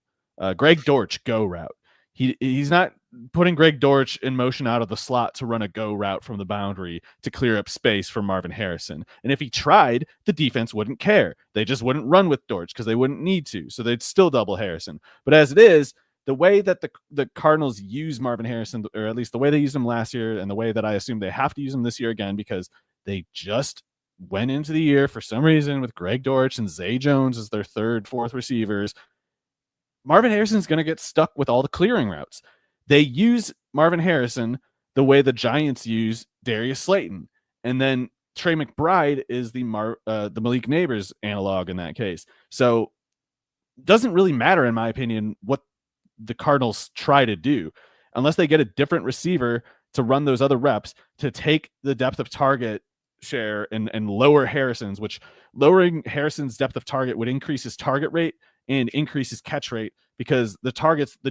Greg Dortch go route. He's not putting Greg Dortch in motion out of the slot to run a go route from the boundary to clear up space for Marvin Harrison. And if he tried, the defense wouldn't care. They just wouldn't run with Dortch because they wouldn't need to. So they'd still double Harrison. But as it is, the way that the Cardinals use Marvin Harrison, or at least the way they used him last year, and the way that I assume they have to use him this year again, because they just went into the year for some reason with Greg Dortch and Zay Jones as their 3rd, 4th receivers, Marvin Harrison's going to get stuck with all the clearing routes. They use Marvin Harrison the way the Giants use Darius Slayton. And then Trey McBride is the Malik Neighbors analog in that case. So it doesn't really matter, in my opinion, what the Cardinals try to do, unless they get a different receiver to run those other reps, to take the depth of target share and lower Harrison's, which lowering Harrison's depth of target would increase his target rate and increase his catch rate, because the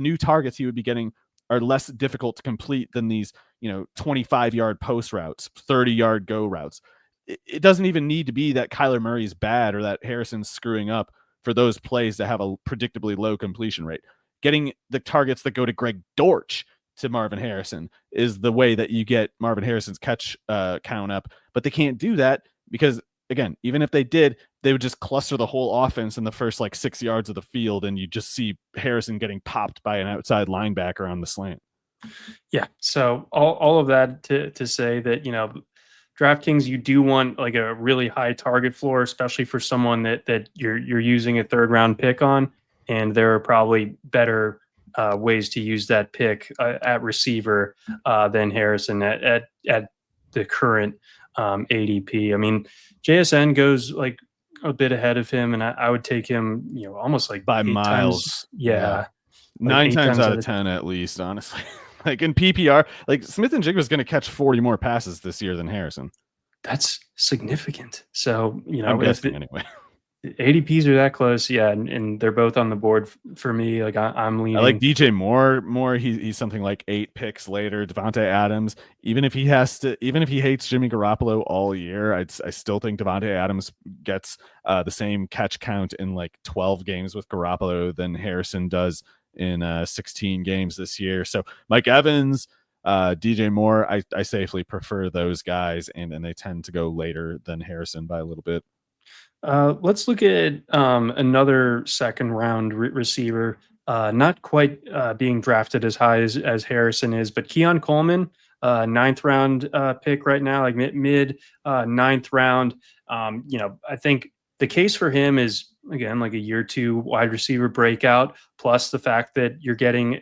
new targets he would be getting are less difficult to complete than these, 25-yard post routes, 30-yard go routes. It doesn't even need to be that Kyler Murray's bad or that Harrison's screwing up for those plays to have a predictably low completion rate. Getting the targets that go to Greg Dortch to Marvin Harrison is the way that you get Marvin Harrison's catch count up. But they can't do that because, again, even if they did, they would just cluster the whole offense in the first 6 yards of the field, and you just see Harrison getting popped by an outside linebacker on the slant. Yeah. So all of that to say that, DraftKings, you do want like a really high target floor, especially for someone that you're using a 3rd round pick on. And there are probably better ways to use that pick at receiver than Harrison at the current ADP. I mean, JSN goes like a bit ahead of him, and I would take him, almost like by 8 miles. times. Yeah. Like 9 times out of 10 at least, honestly. Like in PPR, like Smith and Jigba is going to catch 40 more passes this year than Harrison. That's significant. So, I'm guessing anyway. ADPs are that close, yeah, and they're both on the board for me. Like I'm leaning. I like DJ more. He's something like 8 picks later. Devontae Adams, even if he hates Jimmy Garoppolo all year, I still think Devontae Adams gets the same catch count in like 12 games with Garoppolo than Harrison does in 16 games this year. So Mike Evans, DJ Moore, I safely prefer those guys, and they tend to go later than Harrison by a little bit. Let's look at another second round receiver, not quite being drafted as high as Harrison is, but Keon Coleman, 9th round pick right now, like mid 9th round. I think the case for him is, again, like a year 2 wide receiver breakout, plus the fact that you're getting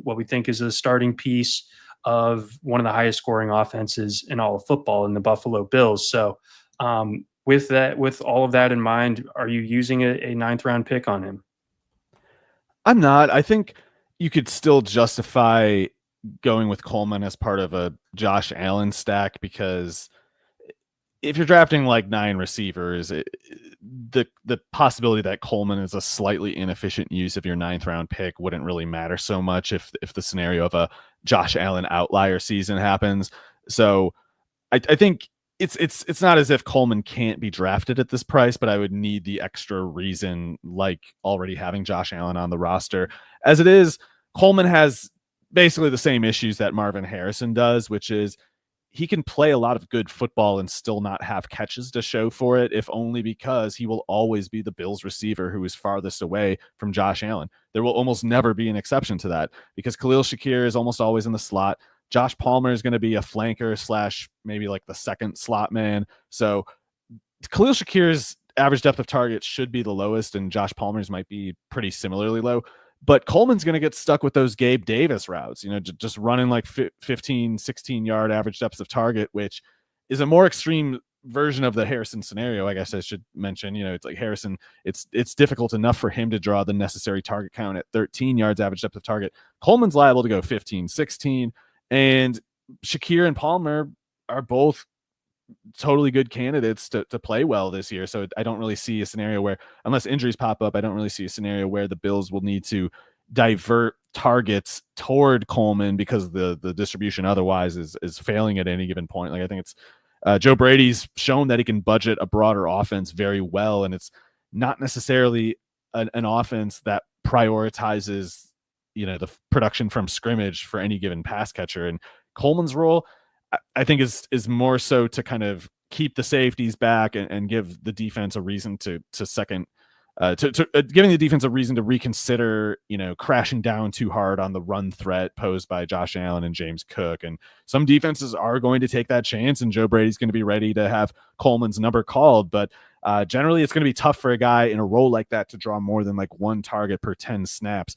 what we think is a starting piece of one of the highest scoring offenses in all of football in the Buffalo Bills. So, with all of that in mind, are you using a 9th round pick on him? I'm not. I think you could still justify going with Coleman as part of a Josh Allen stack, because if you're drafting like 9 receivers, the possibility that Coleman is a slightly inefficient use of your 9th round pick wouldn't really matter so much if the scenario of a Josh Allen outlier season happens. So I think it's not as if Coleman can't be drafted at this price, but I would need the extra reason, like already having Josh Allen on the roster. As it is, Coleman has basically the same issues that Marvin Harrison does, which is he can play a lot of good football and still not have catches to show for it, if only because he will always be the Bills receiver who is farthest away from Josh Allen. There will almost never be an exception to that, because Khalil Shakir is almost always in the slot. Josh Palmer is going to be a flanker / maybe like the second slot man. So Khalil Shakir's average depth of target should be the lowest, and Josh Palmer's might be pretty similarly low. But Coleman's going to get stuck with those Gabe Davis routes, just running like 15, 16-yard average depths of target, which is a more extreme version of the Harrison scenario. I guess I should mention, it's like Harrison, it's difficult enough for him to draw the necessary target count at 13 yards average depth of target. Coleman's liable to go 15, 16. And Shakir and Palmer are both totally good candidates to play well this year. So I don't really see a scenario where, unless injuries pop up, I don't really see a scenario where the Bills will need to divert targets toward Coleman because the distribution otherwise is failing at any given point. Like, I think it's Joe Brady's shown that he can budget a broader offense very well, and it's not necessarily an offense that prioritizes the production from scrimmage for any given pass catcher. And Coleman's role, I think, is more so to kind of keep the safeties back and give the defense a reason to giving the defense a reason to reconsider, crashing down too hard on the run threat posed by Josh Allen and James Cook. And some defenses are going to take that chance, and Joe Brady's going to be ready to have Coleman's number called. But generally, it's going to be tough for a guy in a role like that to draw more than like 1 target per 10 snaps.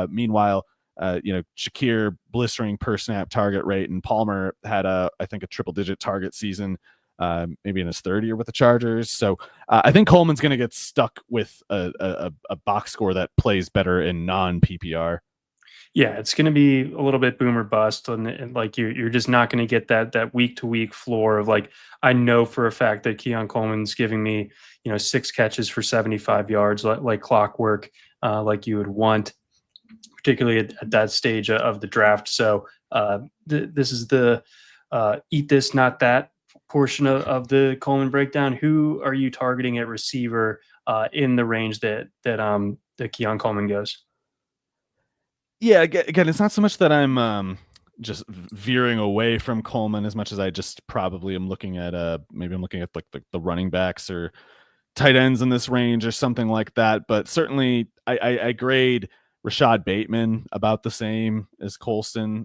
Meanwhile, Shakir blistering per snap target rate, and Palmer had I think a triple-digit target season, maybe in his 3rd year with the Chargers. So I think Coleman's going to get stuck with a box score that plays better in non-PPR. Yeah, it's going to be a little bit boom or bust, and like you're just not going to get that week-to-week floor of like, I know for a fact that Keon Coleman's giving me 6 catches for 75 yards like clockwork, like you would want, particularly at that stage of the draft. So this is the eat this, not that portion of the Coleman breakdown. Who are you targeting at receiver in the range that Keon Coleman goes? Yeah, again, it's not so much that I'm just veering away from Coleman as much as I just probably am looking at maybe I'm looking at like the running backs or tight ends in this range or something like that. But certainly I grade Rashad Bateman about the same as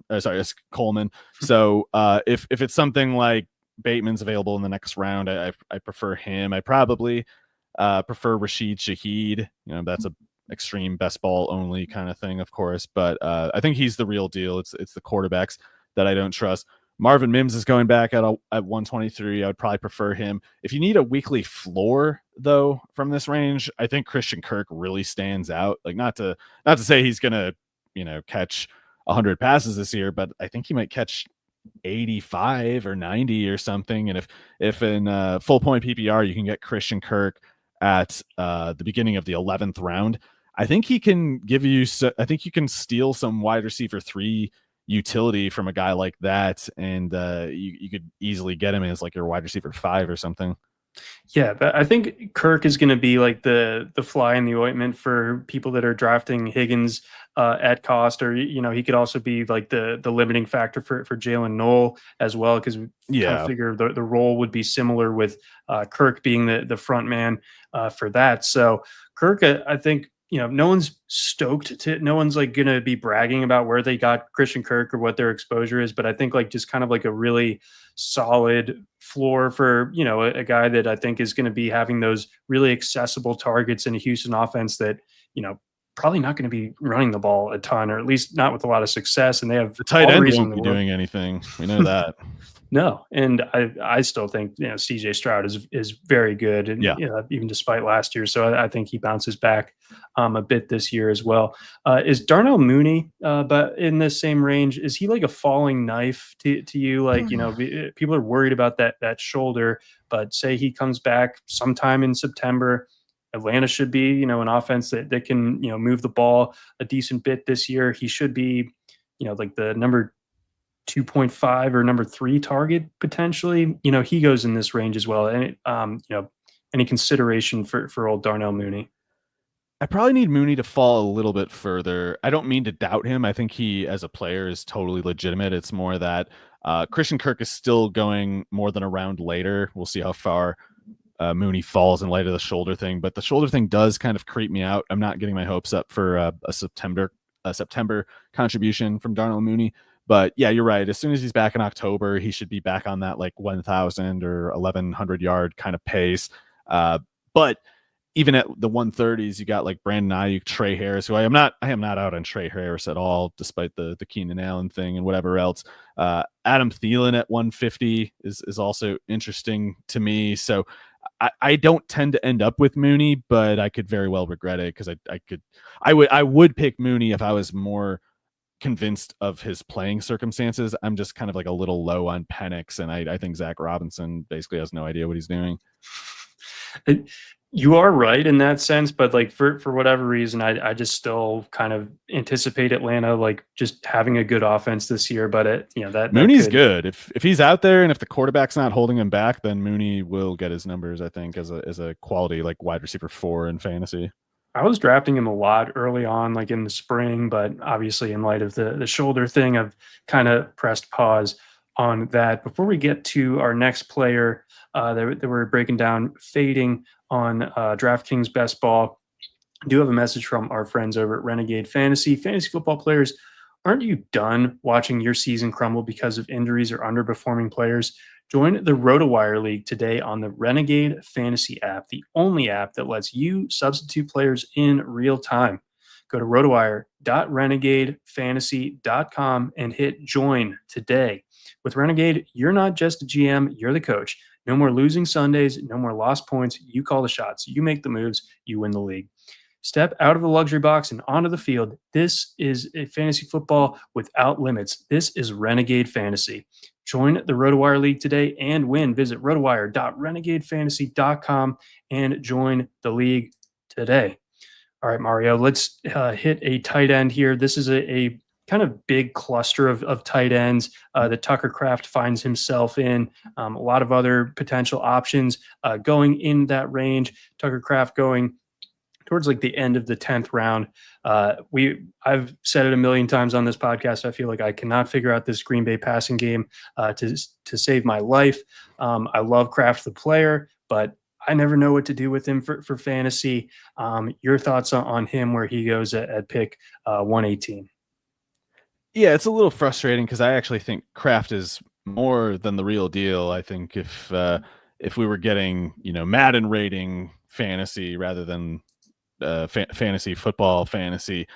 as Coleman. So if it's something like Bateman's available in the next round, I prefer him. I probably prefer Rashid Shaheed. That's extreme best ball only kind of thing, of course. But I think he's the real deal. It's the quarterbacks that I don't trust. Marvin Mims is going back at 123. I would probably prefer him. If you need a weekly floor, though, from this range, I think Christian Kirk really stands out. Like, not to say he's gonna, catch 100 passes this year, but I think he might catch 85 or 90 or something. And if in full point PPR you can get Christian Kirk at the beginning of the 11th round, I think he can give you. I think you can steal some wide receiver 3 utility from a guy like that, and you could easily get him as like your wide receiver 5 or something. Yeah, but I think Kirk is going to be like the fly in the ointment for people that are drafting Higgins at cost, or he could also be like the limiting factor for Jalen Noel as well, because we kind of figure the role would be similar with Kirk being the front man for that. So Kirk, I think, no one's stoked no one's like going to be bragging about where they got Christian Kirk or what their exposure is. But I think like just kind of like a really solid floor for, a guy that I think is going to be having those really accessible targets in a Houston offense that, probably not going to be running the ball a ton, or at least not with a lot of success. And they have the tight end won't be doing anything. We know that. No, and I still think CJ Stroud is very good, and even despite last year. So I think he bounces back a bit this year as well. Is Darnell Mooney, but in the same range? Is he like a falling knife to you? Like people are worried about that shoulder, but say he comes back sometime in September. Atlanta should be an offense that can move the ball a decent bit this year. He should be like the number 2.5 or number 3 target potentially. He goes in this range as well. And any consideration for old Darnell Mooney? I probably need Mooney to fall a little bit further. I don't mean to doubt him. I think he, as a player, is totally legitimate. It's more that Christian Kirk is still going more than a round later. We'll see how far Mooney falls in light of the shoulder thing, but the shoulder thing does kind of creep me out. I'm not getting my hopes up for a September contribution from Darnell Mooney. But yeah, you're right. As soon as he's back in October, he should be back on that like 1,000 or 1,100 yard kind of pace. But even at the 130s, you got like Brandon Ayuk, Trey Harris, who I am not out on Trey Harris at all, despite the Keenan Allen thing and whatever else. Adam Thielen at 150 is also interesting to me. So I don't tend to end up with Mooney, but I could very well regret it, because I would pick Mooney if I was more convinced of his playing circumstances. I'm just kind of like a little low on Penix, and I think Zach Robinson basically has no idea what he's doing. You are right in that sense, but like for whatever reason, I just still kind of anticipate Atlanta like just having a good offense this year. But that Mooney's good. If he's out there and if the quarterback's not holding him back, then Mooney will get his numbers, I think, as a quality like wide receiver 4 in fantasy. I was drafting him a lot early on, like in the spring, but obviously in light of the shoulder thing, I've kind of pressed pause on that. Before we get to our next player that we're breaking down, fading on DraftKings Best Ball, I do have a message from our friends over at Renegade Fantasy. Fantasy football players, aren't you done watching your season crumble because of injuries or underperforming players? Join the RotoWire League today on the Renegade Fantasy app, the only app that lets you substitute players in real time. Go to rotowire.renegadefantasy.com and hit join today. With Renegade, you're not just a GM, you're the coach. No more losing Sundays, no more lost points. You call the shots, you make the moves, you win the league. Step out of the luxury box and onto the field. This is a fantasy football without limits. This is Renegade Fantasy. Join the RotoWire League today and win. Visit rotowire.renegadefantasy.com and join the league today. All right, Mario, let's hit a tight end here. This is a kind of big cluster of tight ends that Tucker Kraft finds himself in. A lot of other potential options going in that range. Tucker Kraft going towards like the end of the 10th round. I've said it a million times on this podcast. I feel like I cannot figure out this Green Bay passing game to save my life. I love Kraft, the player, but I never know what to do with him for fantasy. Your thoughts on him, where he goes at pick 118? Yeah, it's a little frustrating because I actually think Kraft is more than the real deal. I think if we were getting Madden rating fantasy rather than fantasy football fantasy,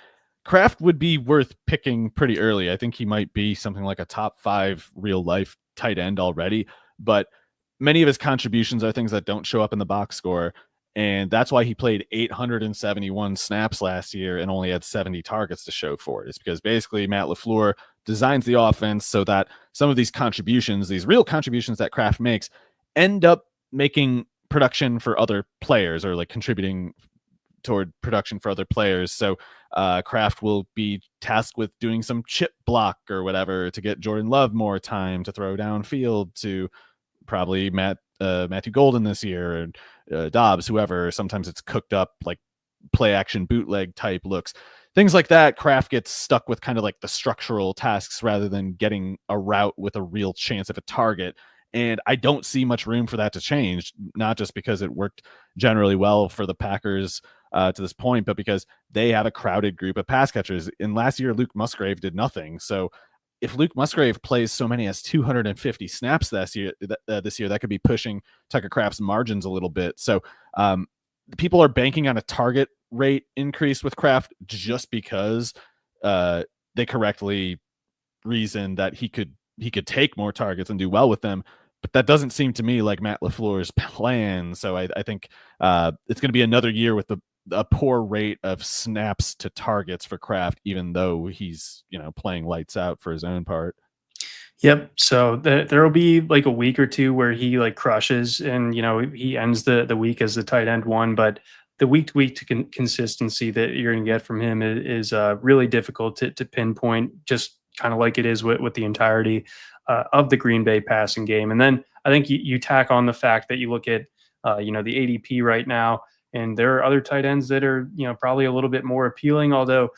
Kraft would be worth picking pretty early. I think he might be something like a top 5 real life tight end already, but many of his contributions are things that don't show up in the box score. And that's why he played 871 snaps last year and only had 70 targets to show for it. It's because basically Matt LaFleur designs the offense so that some of these contributions, these real contributions that Kraft makes, end up making production for other players, or like contributing toward production for other players. So Kraft will be tasked with doing some chip block or whatever to get Jordan Love more time to throw downfield to probably Matthew Golden this year, and Dobbs, whoever. Sometimes it's cooked up like play action bootleg type looks, things like that. Kraft gets stuck with kind of like the structural tasks rather than getting a route with a real chance of a target. And I don't see much room for that to change, not just because it worked generally well for the Packers to this point, but because they have a crowded group of pass catchers. And last year, Luke Musgrave did nothing. So if Luke Musgrave plays so many as 250 snaps this year, that could be pushing Tucker Kraft's margins a little bit. So people are banking on a target rate increase with Kraft just because they correctly reason that he could take more targets and do well with them. But that doesn't seem to me like Matt LaFleur's plan. So I think it's going to be another year with a poor rate of snaps to targets for Kraft, even though he's, playing lights out for his own part. Yep. So there will be like a week or two where he like crushes, and he ends the week as the tight end 1. But the week to week consistency that you're going to get from him is really difficult to pinpoint, just kind of like it is with the entirety of the Green Bay passing game. And then I think you tack on the fact that you look at the ADP right now, and there are other tight ends that are probably a little bit more appealing. Although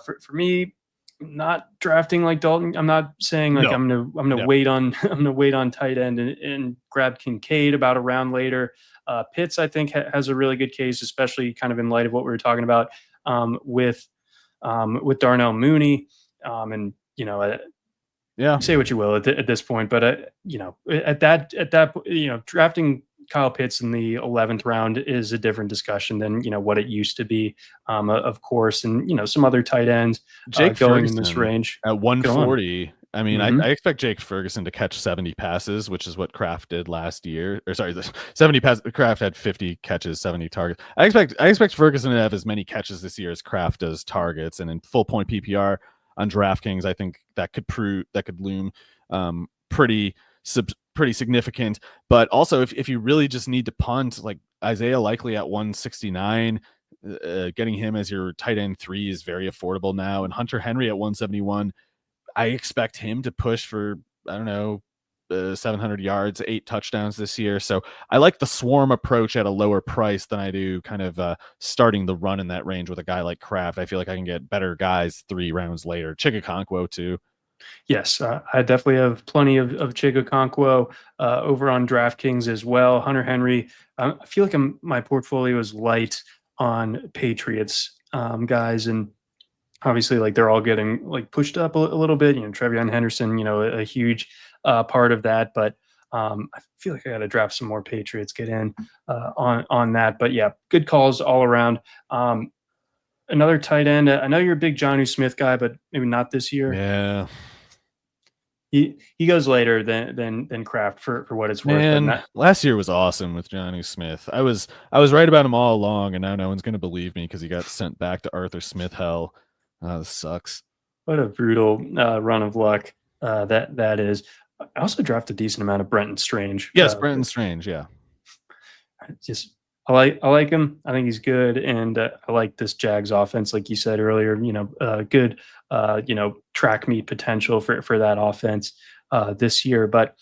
for me, not drafting like Dalton, I'm not saying like I'm gonna wait on tight end and grab Kincaid about a round later. Pitts, I think, has a really good case, especially kind of in light of what we were talking about with Darnell Mooney. And say what you will at this point, but at that drafting Kyle Pitts in the 11th round is a different discussion than what it used to be, of course. And some other tight ends Jake going Ferguson in this range at 140. I mean, Mm-hmm. I expect Jake Ferguson to catch 70 passes, which is what Kraft did last year. Or sorry, 70 passes. Kraft had 50 catches, 70 targets. I expect Ferguson to have as many catches this year as Kraft does targets. And in full point PPR on DraftKings, I think that could loom pretty significant. But also, if you really just need to punt, like Isaiah Likely at 169, getting him as your tight end 3 is very affordable now. And Hunter Henry at 171, I expect him to push for, 700 yards, 8 touchdowns this year. So I like the swarm approach at a lower price than I do kind of starting the run in that range with a guy like Kraft. I feel like I can get better guys 3 rounds later. Chigakonkwo too. Yes, I definitely have plenty of Chigakonkwo over on DraftKings as well. Hunter Henry, I feel like my portfolio is light on Patriots guys, and obviously like they're all getting like pushed up a little bit. Trevion Henderson, a huge part of that, but I feel like I got to draft some more Patriots, get in on that. But yeah, good calls all around. Another tight end. I know you're a big Jonnu Smith guy, but maybe not this year. Yeah. He goes later than Kraft for what it's worth. Man, last year was awesome with Jonnu Smith. I was right about him all along, and now no one's going to believe me because he got sent back to Arthur Smith hell. This sucks. What a brutal run of luck that is. I also drafted a decent amount of Brenton Strange. Yes, Brenton Strange. Yeah. I like him. I think he's good, and I like this Jags offense, like you said earlier. Good, track meet potential for that offense this year. But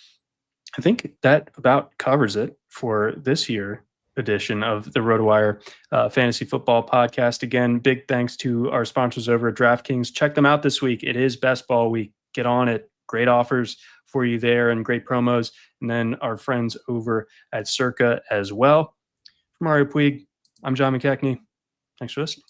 I think that about covers it for this year edition of the RotoWire Fantasy Football Podcast. Again, big thanks to our sponsors over at DraftKings. Check them out this week. It is Best Ball Week. Get on it. Great offers for you there and great promos. And then our friends over at Circa as well. For Mario Puig, I'm John McKechnie. Thanks for listening.